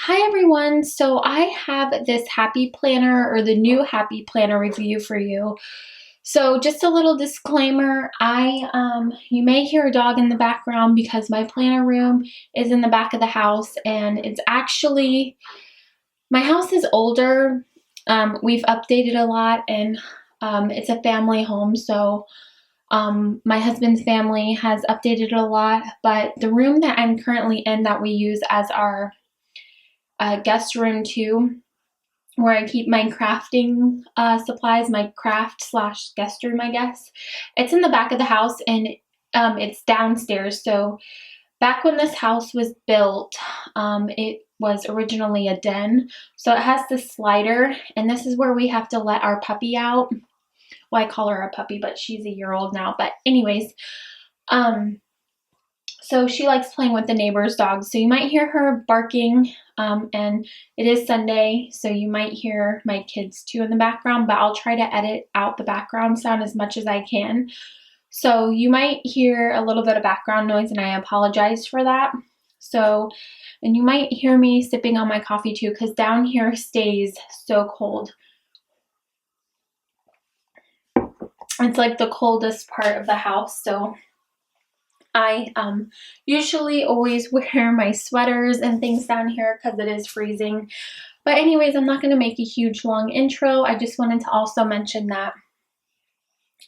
Hi everyone, so I have this Happy Planner or the new Happy Planner review for you. So just a little disclaimer, you may hear a dog in the background because my planner room is in the back of the house and it's actually, my house is older. We've updated a lot and it's a family home, so my husband's family has updated a lot, but the room that I'm currently in that we use as our guest room too, where I keep my crafting supplies, my craft slash guest room, I guess. It's in the back of the house and it's downstairs. So back when this house was built, it was originally a den. So it has this slider, and this is where we have to let our puppy out. Well, I call her a puppy, but she's a year old now. But anyways, so she likes playing with the neighbor's dogs. So you might hear her barking, and it is Sunday, so you might hear my kids too in the background, but I'll try to edit out the background sound as much as I can. So you might hear a little bit of background noise, and I apologize for that. So, and you might hear me sipping on my coffee too, because down here stays so cold. It's like the coldest part of the house, so I usually always wear my sweaters and things down here because it is freezing. But anyways, I'm not going to make a huge long intro. I just wanted to also mention that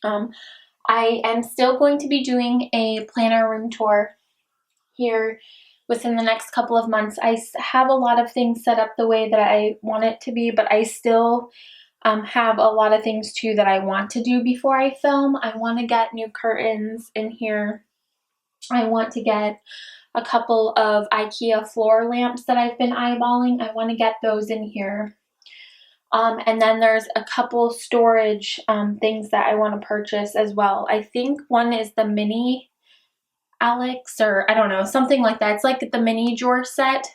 I am still going to be doing a planner room tour here within the next couple of months. I have a lot of things set up the way that I want it to be, but I still have a lot of things too that I want to do before I film. I want to get new curtains in here. I want to get a couple of IKEA floor lamps that I've been eyeballing. I want to get those in here. And then there's a couple storage things that I want to purchase as well. I think one is the mini Alex, or I don't know, something like that. It's like the mini drawer set.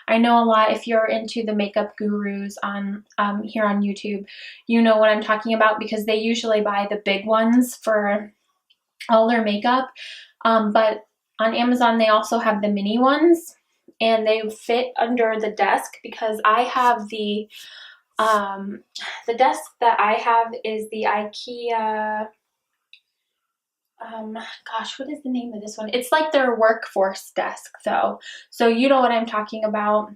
I know a lot, if you're into the makeup gurus on here on YouTube, you know what I'm talking about because they usually buy the big ones for all their makeup. But on Amazon, they also have the mini ones, and they fit under the desk because I have the desk that I have is the IKEA, gosh, what is the name of this one? It's like their workforce desk though. So you know what I'm talking about.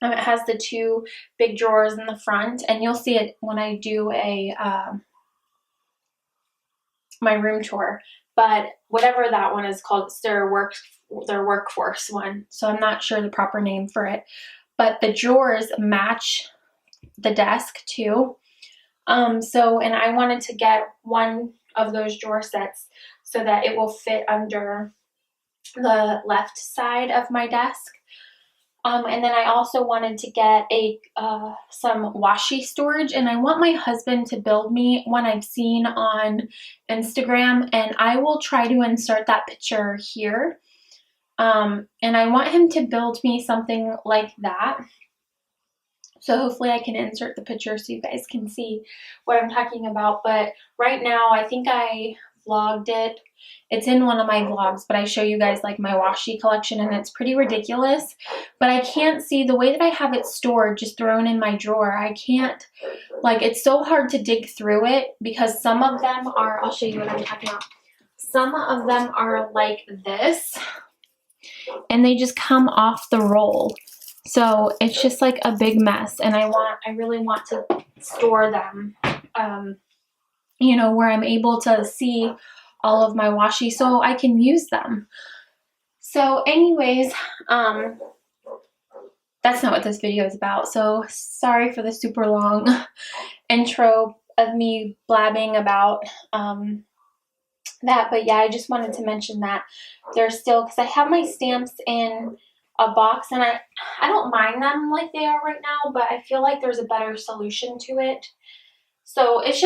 It has the two big drawers in the front, and you'll see it when I do a my room tour. But whatever that one is called, it's their workforce one. So I'm not sure the proper name for it. But the drawers match the desk too. And I wanted to get one of those drawer sets so that it will fit under the left side of my desk. And then I also wanted to get some washi storage, and I want my husband to build me one I've seen on Instagram, and I will try to insert that picture here. And I want him to build me something like that. So hopefully I can insert the picture so you guys can see what I'm talking about. But right now, I think I vlogged it. It's in one of my vlogs, but I show you guys like my washi collection, and it's pretty ridiculous. But I can't see the way that I have it stored, just thrown in my drawer. I can't, like, it's so hard to dig through it because some of them are, I'll show you what I'm talking about. Some of them are like this, and they just come off the roll. So it's just like a big mess, and I really want to store them, you know, where I'm able to see all of my washi so I can use them. So anyways, that's not what this video is about. So sorry for the super long intro of me blabbing about that. But yeah, I just wanted to mention that there's still, because I have my stamps in a box, and I don't mind them like they are right now, but I feel like there's a better solution to it. So it's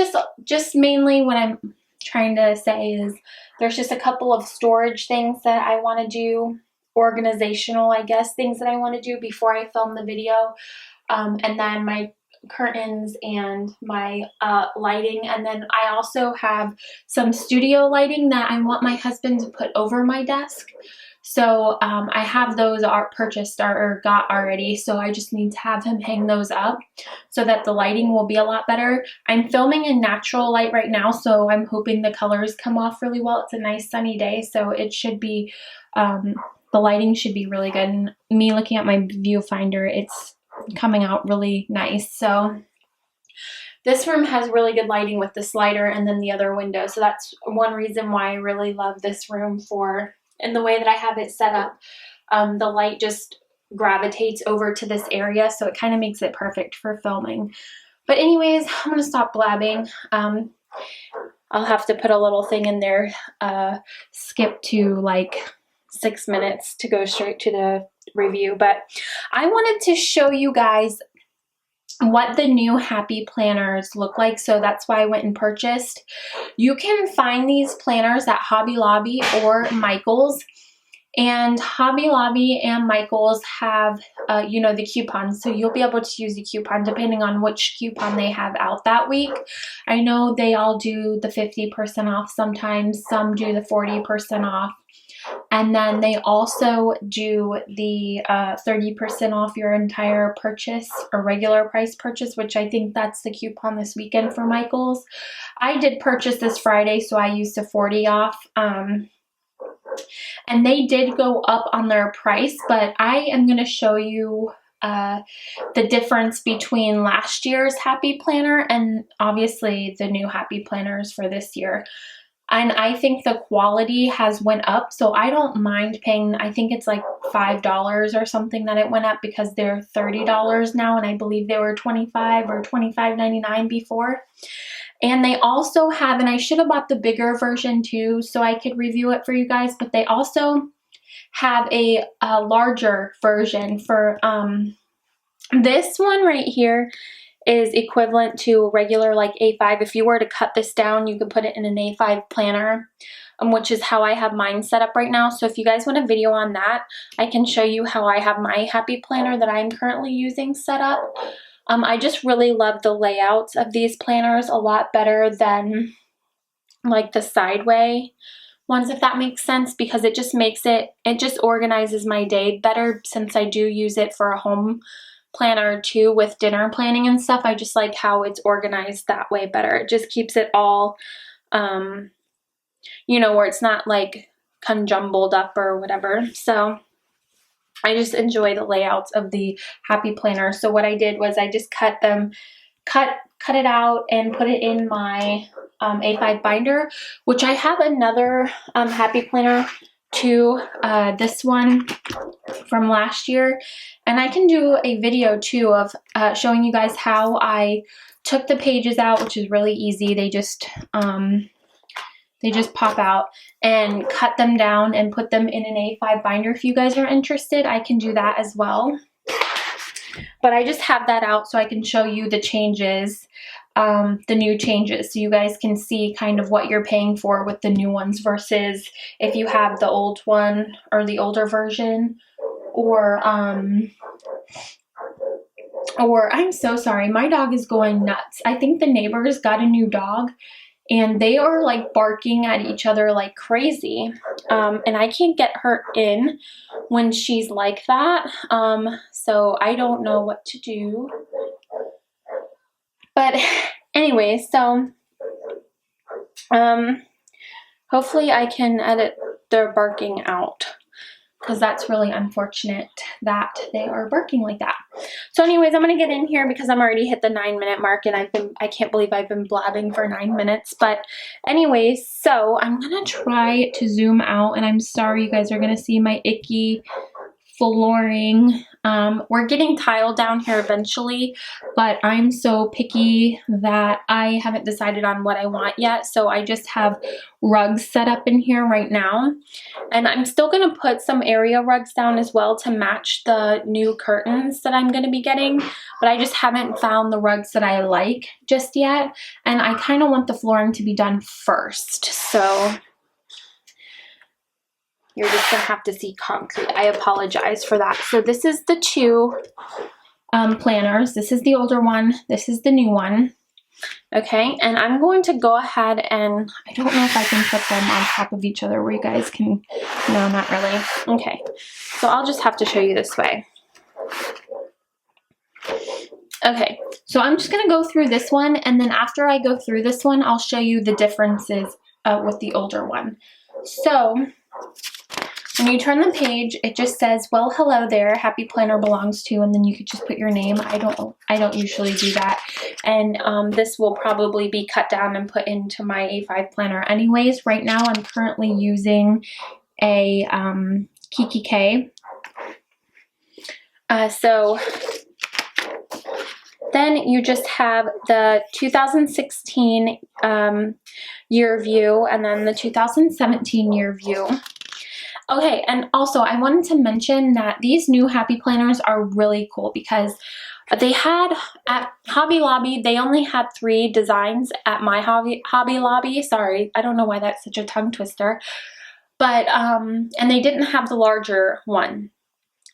just mainly what I'm trying to say is there's just a couple of storage things that I want to do, organizational, I guess, things that I want to do before I film the video, and then my curtains and my lighting. And then I also have some studio lighting that I want my husband to put over my desk. So I have those purchased or got already, so I just need to have him hang those up so that the lighting will be a lot better. I'm filming in natural light right now, so I'm hoping the colors come off really well. It's a nice sunny day, so it should be, the lighting should be really good. And me looking at my viewfinder, it's coming out really nice. So this room has really good lighting with the slider and then the other window. So that's one reason why I really love this room and the way that I have it set up. The light just gravitates over to this area, so it kind of makes it perfect for filming. But anyways, I'm going to stop blabbing. I'll have to put a little thing in there, skip to like 6 minutes to go straight to the review. But I wanted to show you guys what the new Happy Planners look like, so that's why I went and purchased. You can find these planners at Hobby Lobby or Michaels, and Hobby Lobby and Michaels have you know, the coupons, so you'll be able to use the coupon depending on which coupon they have out that week. I know they all do the 50% off sometimes, some do the 40% off. And then they also do the 30% off your entire purchase or regular price purchase, which I think that's the coupon this weekend for Michaels. I did purchase this Friday, so I used the 40 off. And they did go up on their price, but I am going to show you the difference between last year's Happy Planner and obviously the new Happy Planners for this year. And I think the quality has went up, so I don't mind paying, I think it's like $5 or something that it went up, because they're $30 now, and I believe they were $25 or $25.99 before. And they also have, and I should have bought the bigger version too so I could review it for you guys, but they also have a larger version for, this one right here is equivalent to a regular like A5. If you were to cut this down, you could put it in an A5 planner, which is how I have mine set up right now. So if you guys want a video on that, I can show you how I have my Happy Planner that I'm currently using set up. I just really love the layouts of these planners a lot better than like the sideway ones, if that makes sense, because it just makes it just organizes my day better, since I do use it for a home planner too with dinner planning and stuff. I just like how it's organized that way better. It just keeps it all, you know, where it's not like conjumbled up or whatever. So I just enjoy the layouts of the Happy Planner. So what I did was I just cut it out and put it in my A5 binder, which I have another Happy Planner too, this one from last year, and I can do a video too of showing you guys how I took the pages out, which is really easy. They just pop out, and cut them down and put them in an A5 binder. If you guys are interested, I can do that as well. But I just have that out so I can show you the changes, the new changes, so you guys can see kind of what you're paying for with the new ones versus if you have the old one or the older version, or I'm so sorry, my dog is going nuts. I think the neighbors got a new dog and they are like barking at each other like crazy, and I can't get her in when she's like that, so I don't know what to do. But anyway, so hopefully I can edit their barking out, because that's really unfortunate that they are barking like that. So anyways, I'm going to get in here because I'm already hit the 9-minute mark, and I can't believe I've been blabbing for 9 minutes. But anyways, so I'm going to try to zoom out, and I'm sorry you guys are going to see my icky flooring. We're getting tile down here eventually, but I'm so picky that I haven't decided on what I want yet. So I just have rugs set up in here right now, and I'm still going to put some area rugs down as well to match the new curtains that I'm going to be getting, but I just haven't found the rugs that I like just yet, and I kind of want the flooring to be done first. So you're just going to have to see concrete. I apologize for that. So this is the two planners. This is the older one. This is the new one. Okay, and I'm going to go ahead and, I don't know if I can put them on top of each other where you guys can, no, not really. Okay, so I'll just have to show you this way. Okay, so I'm just going to go through this one, and then after I go through this one, I'll show you the differences with the older one. So when you turn the page, it just says, well, hello there, Happy Planner belongs to, and then you could just put your name. I don't usually do that. And this will probably be cut down and put into my A5 planner anyways. Right now, I'm currently using a Kikki K. So then you just have the 2016 year view and then the 2017 year view. Okay, and also I wanted to mention that these new Happy Planners are really cool because they had at Hobby Lobby, they only had 3 designs at my Hobby Lobby. Sorry, I don't know why that's such a tongue twister. But, and they didn't have the larger one.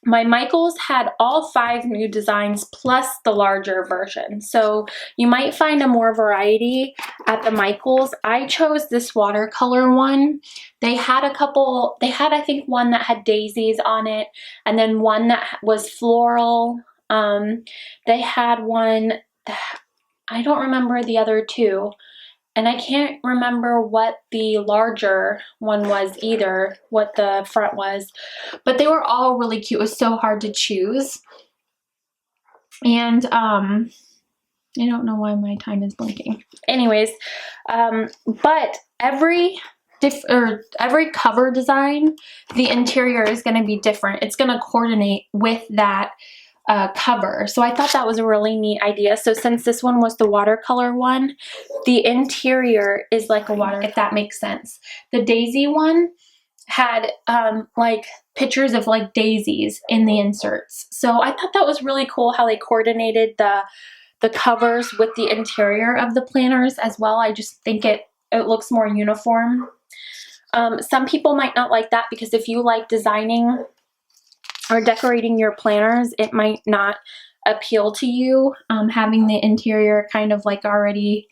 My Michaels had all 5 new designs plus the larger version. So you might find a more variety at the Michaels. I chose this watercolor one. They had a couple, they had I think one that had daisies on it and then one that was floral. They had one, I don't remember the other 2. And I can't remember what the larger one was either, what the front was, but they were all really cute. It was so hard to choose. And I don't know why my time is blinking. Anyways, but every cover design, the interior is going to be different. It's going to coordinate with that cover. So I thought that was a really neat idea. So since this one was the watercolor one, the interior is like a water, if that makes sense. The daisy one had like pictures of like daisies in the inserts. So I thought that was really cool how they coordinated the covers with the interior of the planners as well. I just think it looks more uniform. Some people might not like that because if you like designing or decorating your planners, it might not appeal to you, having the interior kind of like already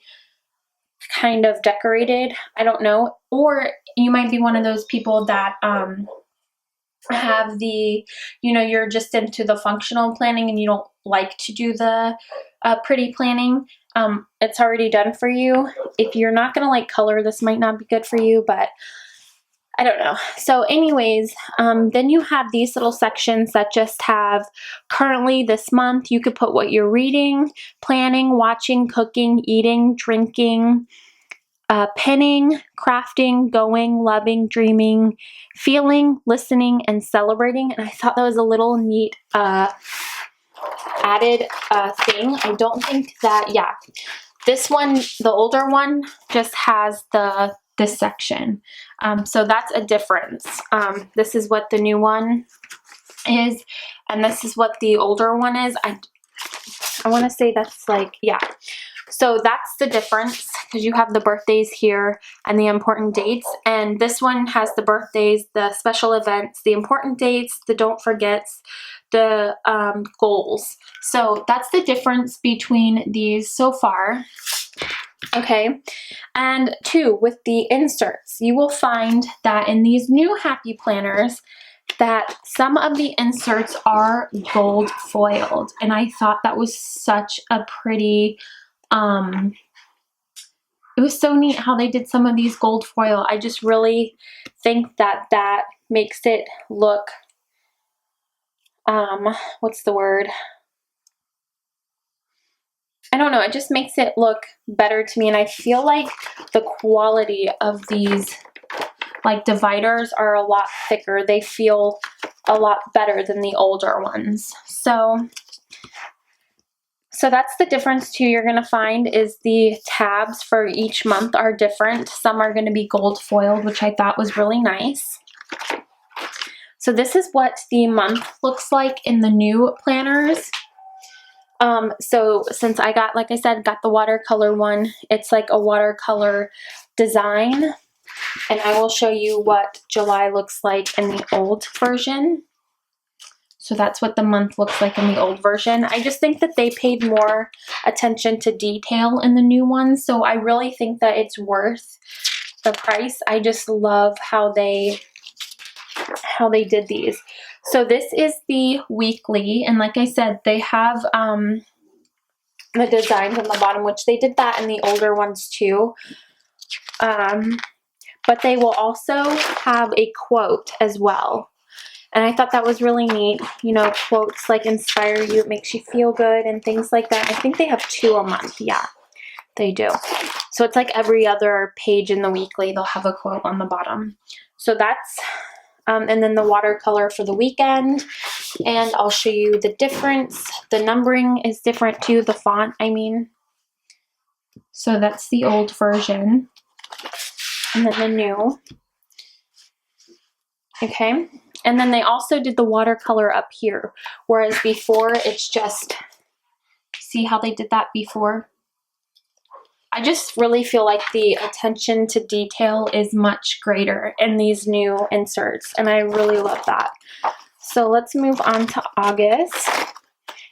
kind of decorated. I don't know. Or you might be one of those people that have the, you're just into the functional planning and you don't like to do the pretty planning. It's already done for you. If you're not going to like color, this might not be good for you, but I don't know. So anyways, then you have these little sections that just have currently this month. You could put what you're reading, planning, watching, cooking, eating, drinking, penning, crafting, going, loving, dreaming, feeling, listening, and celebrating. And I thought that was a little neat added thing. I don't think that, yeah. This one, the older one, just has this section. So that's a difference. This is what the new one is, and this is what the older one is. I want to say that's like, yeah. So that's the difference because you have the birthdays here and the important dates. And this one has the birthdays, the special events, the important dates, the don't forgets, the goals. So that's the difference between these so far. Okay, and 2, with the inserts, you will find that in these new Happy Planners that some of the inserts are gold foiled, and I thought that was such a pretty, it was so neat how they did some of these gold foil. I just really think that that makes it look, what's the word? I don't know, it just makes it look better to me, and I feel like the quality of these like dividers are a lot thicker. They feel a lot better than the older ones. So that's the difference too. You're going to find is the tabs for each month are different. Some are going to be gold foiled, which I thought was really nice. So this is what the month looks like in the new planners. So since I got, like I said, got the watercolor one, it's like a watercolor design, and I will show you what July looks like in the old version. So that's what the month looks like in the old version. I just think that they paid more attention to detail in the new one. So I really think that it's worth the price. I just love how they did these. So this is the weekly, and like I said, they have the designs on the bottom, which they did that in the older ones too. But they will also have a quote as well. And I thought that was really neat. You know, quotes like inspire you, it makes you feel good and things like that. I think they have 2 a month. Yeah, they do. So it's like every other page in the weekly, they'll have a quote on the bottom. So that's, and then the watercolor for the weekend. And I'll show you the difference. The numbering is different too, the font, I mean. So that's the old version. And then the new. Okay. And then they also did the watercolor up here, whereas before it's just, see how they did that before? I just really feel like the attention to detail is much greater in these new inserts, and I really love that. So let's move on to August.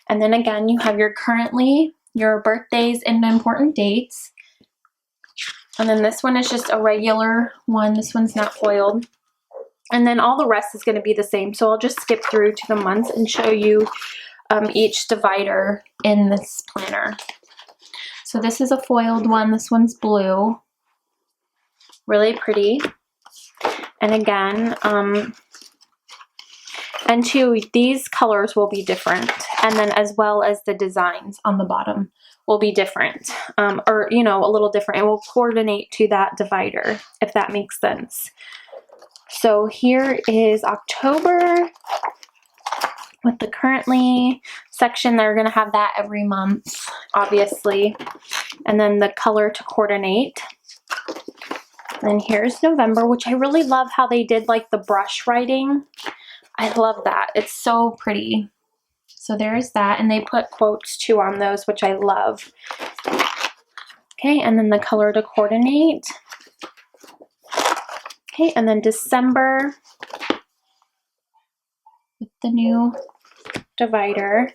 And then again, you have your currently, your birthdays and important dates. And then this one is just a regular one. This one's not foiled. And then all the rest is going to be the same. So I'll just skip through to the months and show you each divider in this planner. So this is a foiled one. This one's blue. Really pretty. And again, and two, these colors will be different. And then as well as the designs on the bottom will be different. Or, you know, a little different. It will coordinate to that divider, if that makes sense. So here is October with the currently section. They're going to have that every month, obviously. And then the color to coordinate. And here's November, which I really love how they did like the brush writing. I love that. It's so pretty. So there's that. And they put quotes too on those, which I love. Okay, and then the color to coordinate. Okay, and then December with the new divider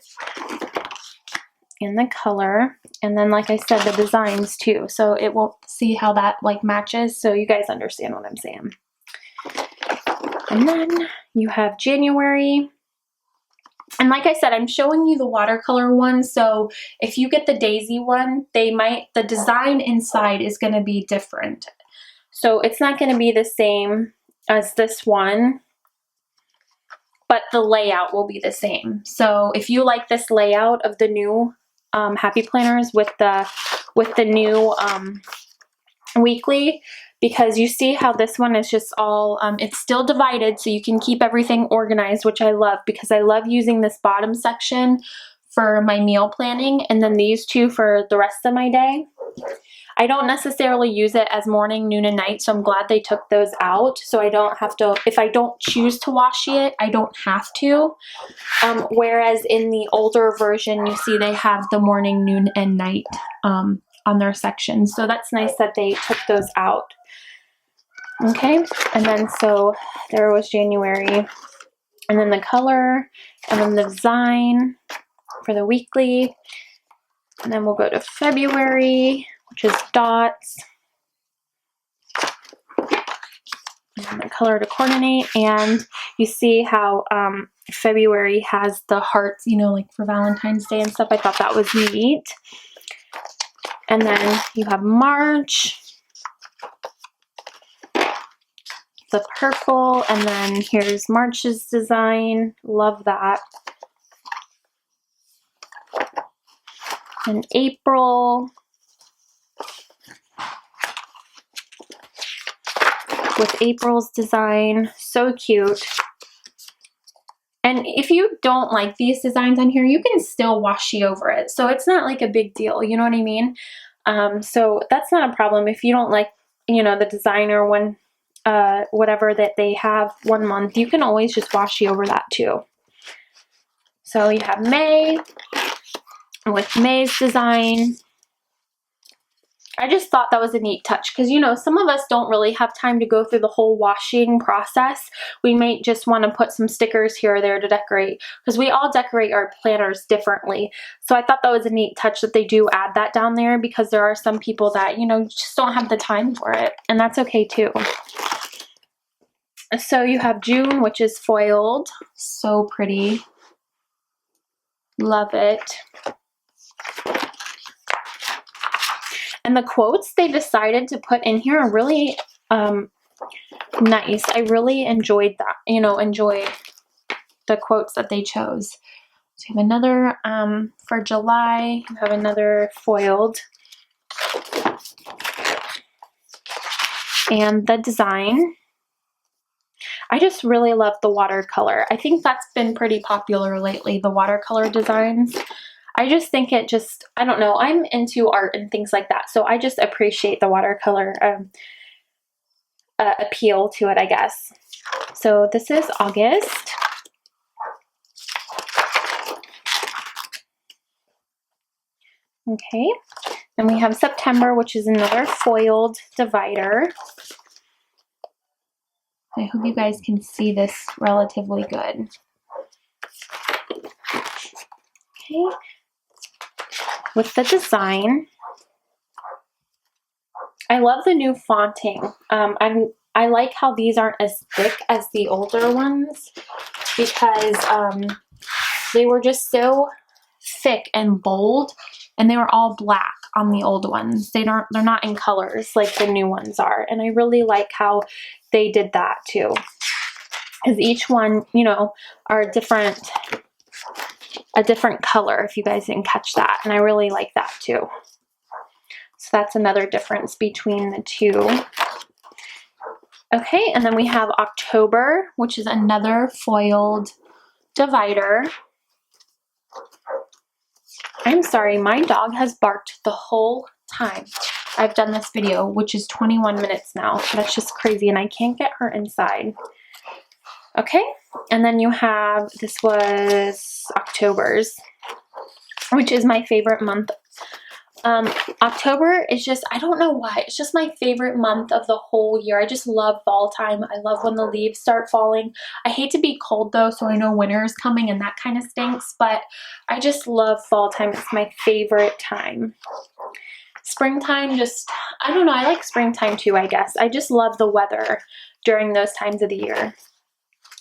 and the color. And then, like I said, the designs too. So it will see how that like matches. So you guys understand what I'm saying. And then you have January. And like I said, I'm showing you the watercolor one. So if you get the daisy one, the design inside is going to be different. So it's not going to be the same as this one, but the layout will be the same. So if you like this layout of the new Happy Planners with the new weekly, because you see how this one is just all, it's still divided so you can keep everything organized, which I love because I love using this bottom section for my meal planning and then these two for the rest of my day. I don't necessarily use it as morning, noon, and night, so I'm glad they took those out. So I don't have to, if I don't choose to washi it, I don't have to. Whereas in the older version, you see they have the morning, noon, and night on their section. So that's nice that they took those out. Okay, and then so there was January. And then the color, and then the design for the weekly. And then we'll go to February, which is dots. And the color to coordinate. And you see how February has the hearts, you know, like for Valentine's Day and stuff. I thought that was neat. And then you have March. The purple. And then here's March's design. Love that. And April. With April's design, so cute. And if you don't like these designs on here, you can still washi over it. So it's not like a big deal, you know what I mean? So that's not a problem. If you don't like, you know, the designer one, whatever that they have 1 month, you can always just washi over that too. So you have May with May's design. I just thought that was a neat touch because, you know, some of us don't really have time to go through the whole washing process. We might just want to put some stickers here or there to decorate, because we all decorate our planners differently. So I thought that was a neat touch that they do add that down there, because there are some people that, you know, just don't have the time for it, and that's okay too. So you have June, which is foiled. So pretty. Love it. And the quotes they decided to put in here are really nice. I really enjoyed that, you know, enjoy the quotes that they chose. So you have another, for July, you have another foiled. And the design, I just really love the watercolor. I think that's been pretty popular lately, the watercolor designs. I just think it just, I don't know, I'm into art and things like that, so I just appreciate the watercolor appeal to it, I guess. So this is August. Okay, then we have September, which is another foiled divider. I hope you guys can see this relatively good. Okay, with the design, I love the new fonting. I like how these aren't as thick as the older ones, because they were just so thick and bold, and they were all black on the old ones. They're not in colors like the new ones are, and I really like how they did that too, because each one, you know, are a different color, if you guys didn't catch that, and I really like that too. So that's another difference between the two. Okay, and then we have October, which is another foiled divider. I'm sorry, my dog has barked the whole time I've done this video, which is 21 minutes now. That's just crazy, and I can't get her inside. Okay, and then you have, this was October's, which is my favorite month. October is just, I don't know why, it's just my favorite month of the whole year. I just love fall time. I love when the leaves start falling. I hate to be cold though, so I know winter is coming and that kind of stinks, but I just love fall time. It's my favorite time. Springtime, just, I don't know, I like springtime too, I guess. I just love the weather during those times of the year.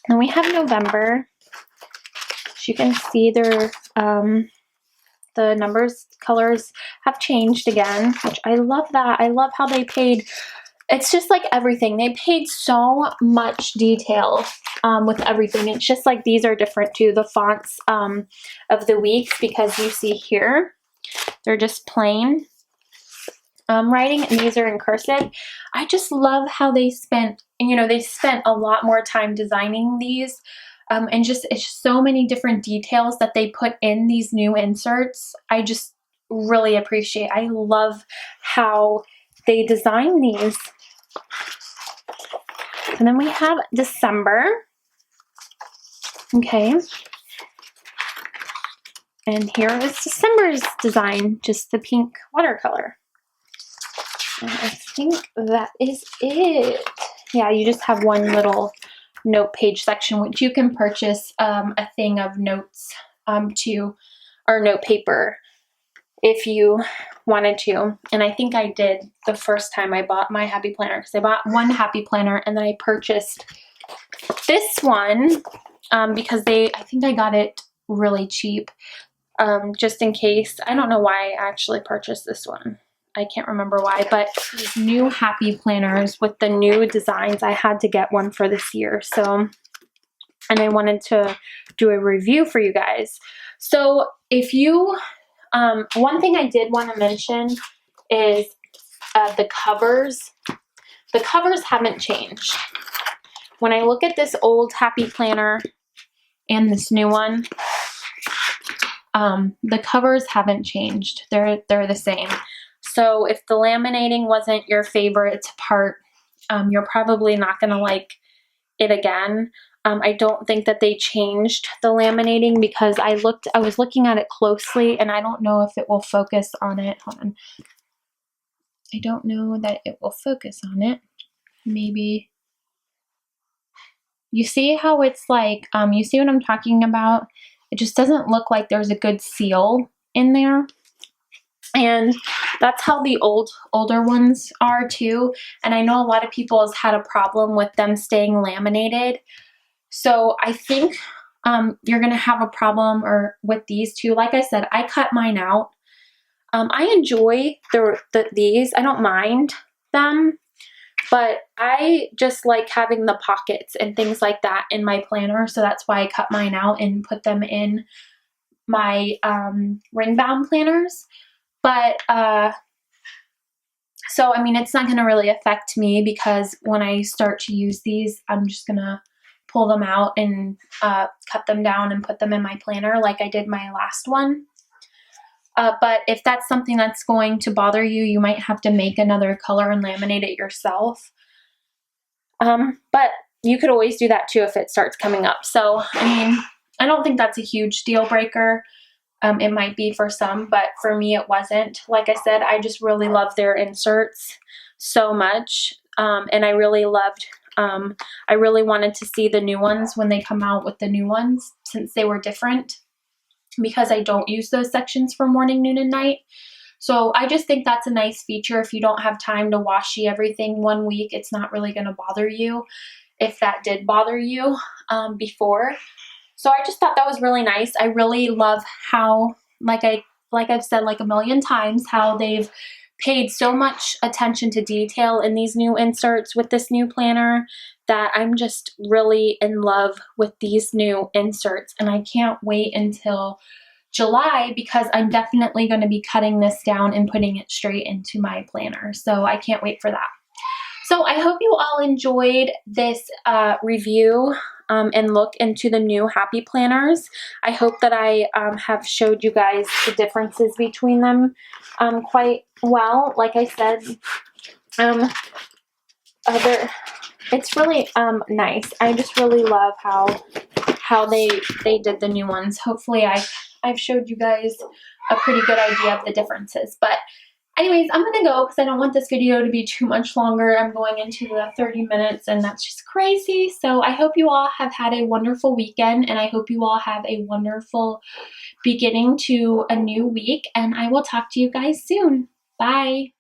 And we have November. As you can see, they're, the numbers, colors have changed again, which I love that. I love how they paid, it's just like everything. They paid so much detail with everything. It's just like these are different too. The fonts of the weeks, because you see here, they're just plain writing, and these are in cursive. I just love how they spent, you know, they spent a lot more time designing these. And just, it's just so many different details that they put in these new inserts. I just really appreciate. I love how they design these. And then we have December. Okay. And here is December's design, just the pink watercolor. And I think that is it. Yeah, you just have one little note page section, which you can purchase a thing of notes or note paper if you wanted to. And I think I did the first time I bought my Happy Planner, because I bought one Happy Planner and then I purchased this one because I think I got it really cheap, just in case. I don't know why I actually purchased this one. I can't remember why, but these new Happy Planners with the new designs, I had to get one for this year. So, and I wanted to do a review for you guys. So if you, one thing I did want to mention is the covers. The covers haven't changed. When I look at this old Happy Planner and this new one, the covers haven't changed. They're the same. So if the laminating wasn't your favorite part, you're probably not going to like it again. I don't think that they changed the laminating, because I was looking at it closely, and I don't know if it will focus on it. Hold on. I don't know that it will focus on it. Maybe. You see how it's like, you see what I'm talking about? It just doesn't look like there's a good seal in there. And that's how the older ones are too. And I know a lot of people has had a problem with them staying laminated. So I think you're going to have a problem with these too. Like I said, I cut mine out. I enjoy these. I don't mind them. But I just like having the pockets and things like that in my planner. So that's why I cut mine out and put them in my ring bound planners. But so, I mean, it's not going to really affect me because when I start to use these, I'm just going to pull them out and cut them down and put them in my planner like I did my last one. But if that's something that's going to bother you, you might have to make another color and laminate it yourself. But you could always do that too if it starts coming up. So, I mean, I don't think that's a huge deal breaker. It might be for some, but for me it wasn't. Like I said, I just really love their inserts so much. And I really loved, I really wanted to see the new ones when they come out with the new ones since they were different, because I don't use those sections for morning, noon, and night. So I just think that's a nice feature. If you don't have time to washi everything one week, it's not really going to bother you if that did bother you before. So I just thought that was really nice. I really love how, like I've said like a million times, how they've paid so much attention to detail in these new inserts with this new planner, that I'm just really in love with these new inserts. And I can't wait until July because I'm definitely going to be cutting this down and putting it straight into my planner. So I can't wait for that. So I hope you all enjoyed this review and look into the new Happy Planners. I hope that I have showed you guys the differences between them quite well. Like I said, it's really nice. I just really love how they did the new ones. Hopefully I've showed you guys a pretty good idea of the differences. But anyways, I'm going to go because I don't want this video to be too much longer. I'm going into the 30 minutes and that's just crazy. So I hope you all have had a wonderful weekend, and I hope you all have a wonderful beginning to a new week, and I will talk to you guys soon. Bye.